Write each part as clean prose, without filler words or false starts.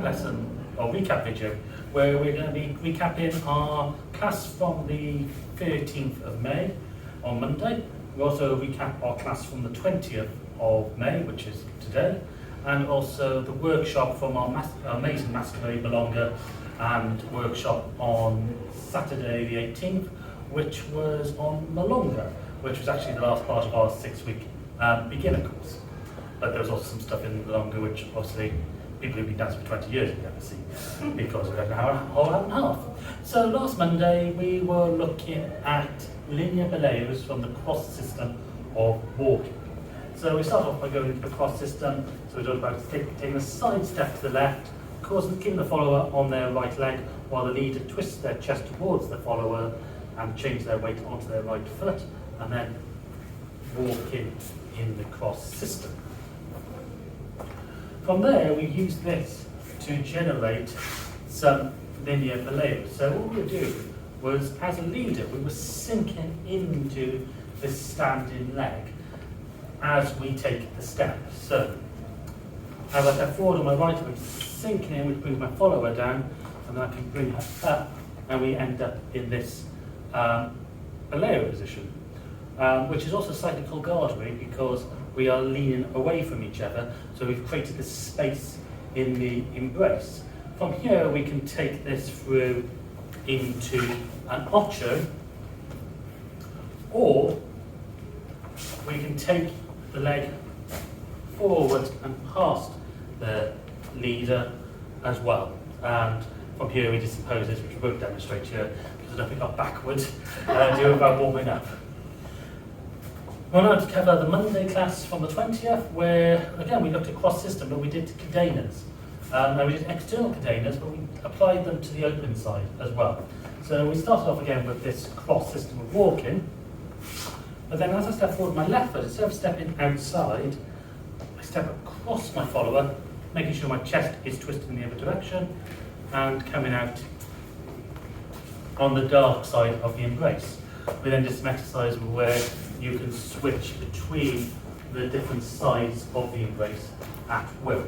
lesson or recap video where we're going to be recapping our class from the 13th of May on Monday. We'll also recap our class from the 20th of May, which is today, and also the workshop from our amazing Masquerade Milonga and workshop on Saturday the 18th, which was on Milonga, which was actually the last part of our 6-week beginner course. But there was also some stuff in Milonga which obviously people who've been dancing for 20 years have never seen because we had a whole hour and a half. So last Monday we were looking at linear Boleos from the cross system of walking. So we start off by going into the cross system. So we talked about taking a side step to the left, keeping the follower on their right leg while the leader twists their chest towards the follower and change their weight onto their right foot, and then walking in the cross system. From there, we use this to generate some linear Boleos. So what we were doing was, as a leader, we were sinking into this standing leg as we take the step. So, as I step forward on my right, I'm sinking in, which brings my follower down, and then I can bring her up, and we end up in this Bolero position, which is also slightly called gardery because we are leaning away from each other, so we've created this space in the embrace. From here, we can take this through into an ocho, or we can take the leg forward and past the leader as well. And from here we just poses, which we won't demonstrate here, because I don't pick up backwards, do about warming up. We're now to cover the Monday class from the 20th, where again we looked at cross system, but we did cadenas. Now we did external cadenas, but we applied them to the open side as well. So we started off again with this cross system of walking, but then as I step forward my left foot, instead of stepping outside, I step across my follower, making sure my chest is twisted in the other direction, and coming out on the dark side of the embrace. We then did some exercise where you can switch between the different sides of the embrace at will.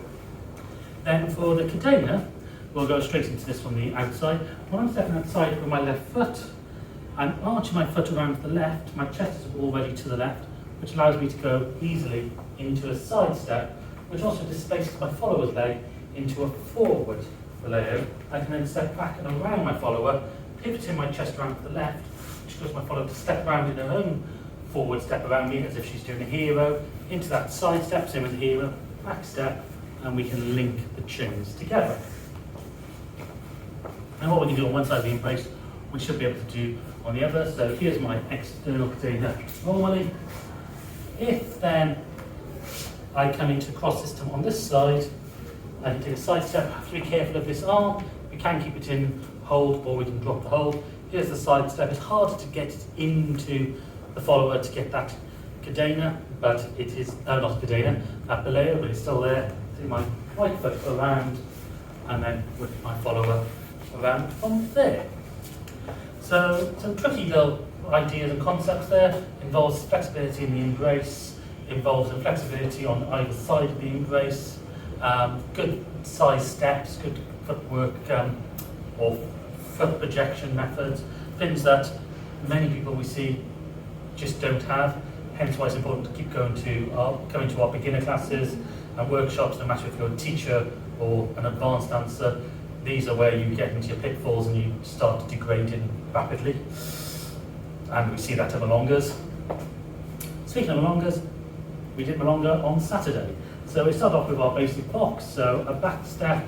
Then for the cadena, we'll go straight into this from the outside. When I'm stepping outside with my left foot, I'm arching my foot around to the left, my chest is already to the left, which allows me to go easily into a side step, which also displaces my follower's leg into a forward Boleo. I can then step back and around my follower, pivoting my chest around to the left, which allows my follower to step around in her own forward step around me as if she's doing a hero, into that side step, same as a hero, back step, and we can link the chains together. And what we can do on one side of the embrace, we should be able to do on the other. So here's my external cadena normally. If then I come into cross system on this side, I can take a side step, have to be careful of this arm. We can keep it in hold or we can drop the hold. Here's the side step. It's harder to get it into the follower to get that cadena, but it is, not a cadena, that Boleo, but it's still there. Take my right foot around and then with my follower around from there. So some tricky little ideas and concepts there. Involves flexibility in the embrace, involves the flexibility on either side of the embrace, good size steps, good footwork or foot projection methods, things that many people we see just don't have. Hence why it's important to keep coming to our beginner classes and workshops, no matter if you're a teacher or an advanced dancer. These are where you get into your pitfalls and you start degrading rapidly. And we see that at Milongas. Speaking of Milongas, we did Milonga on Saturday. So we start off with our basic box. So a back step,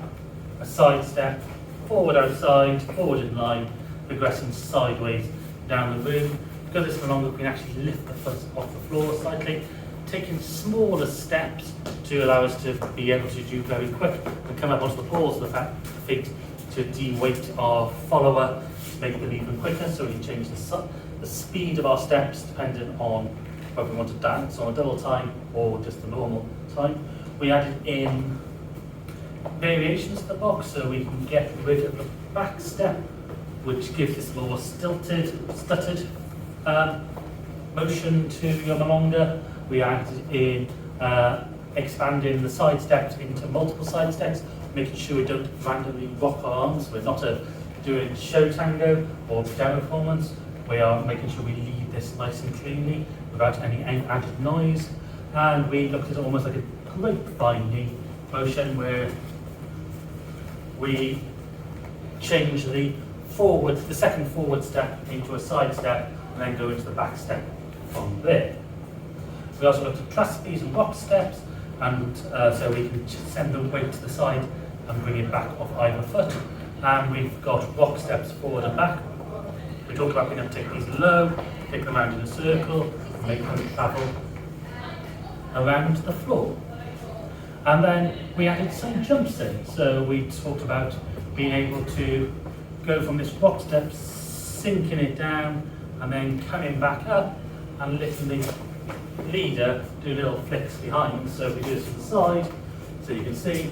a side step, forward outside, forward in line, progressing sideways down the room. Because it's Milonga, we can actually lift the foot off the floor slightly, taking smaller steps to allow us to be able to do very quick and come up onto the balls of the feet to de-weight our follower, to make them even quicker, so we can change the speed of our steps depending on whether we want to dance on a double time or just the normal time. We added in variations to the box so we can get rid of the back step, which gives this more stuttered motion to your Milonga. We added in expanding the side steps into multiple side steps, making sure we don't randomly rock our arms. We're not doing show tango or demo performance. We are making sure we lead this nice and cleanly without any added noise. And we looked at it almost like a grapevine motion where we change the second forward step into a side step and then go into the back step from there. We also looked at trapezies and box steps, and so we can send the weight to the side and bring it back off either foot. And we've got rock steps forward and back. We talked about being able to take these low, take them around in a circle, and make them travel around the floor. And then we added some jumps in. So we talked about being able to go from this rock step, sinking it down, and then coming back up and letting the leader do little flicks behind. So if we do this from the side, so you can see.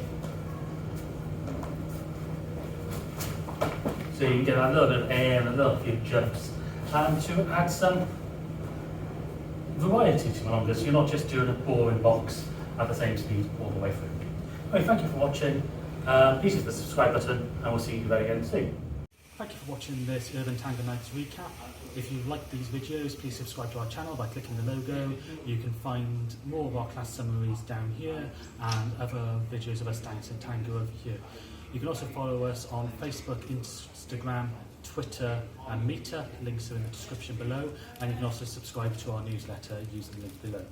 So you can get a little bit of air and a little few jumps. And to add some variety to Milonga, so you're not just doing a boring box at the same speed all the way through. Anyway, thank you for watching. Please hit the subscribe button and we'll see you very again soon. Thank you for watching this Urban Tango Nights recap. If you like these videos, please subscribe to our channel by clicking the logo. You can find more of our class summaries down here and other videos of us dancing tango over here. You can also follow us on Facebook, Instagram, Twitter and Meetup. Links are in the description below. And you can also subscribe to our newsletter using the link below.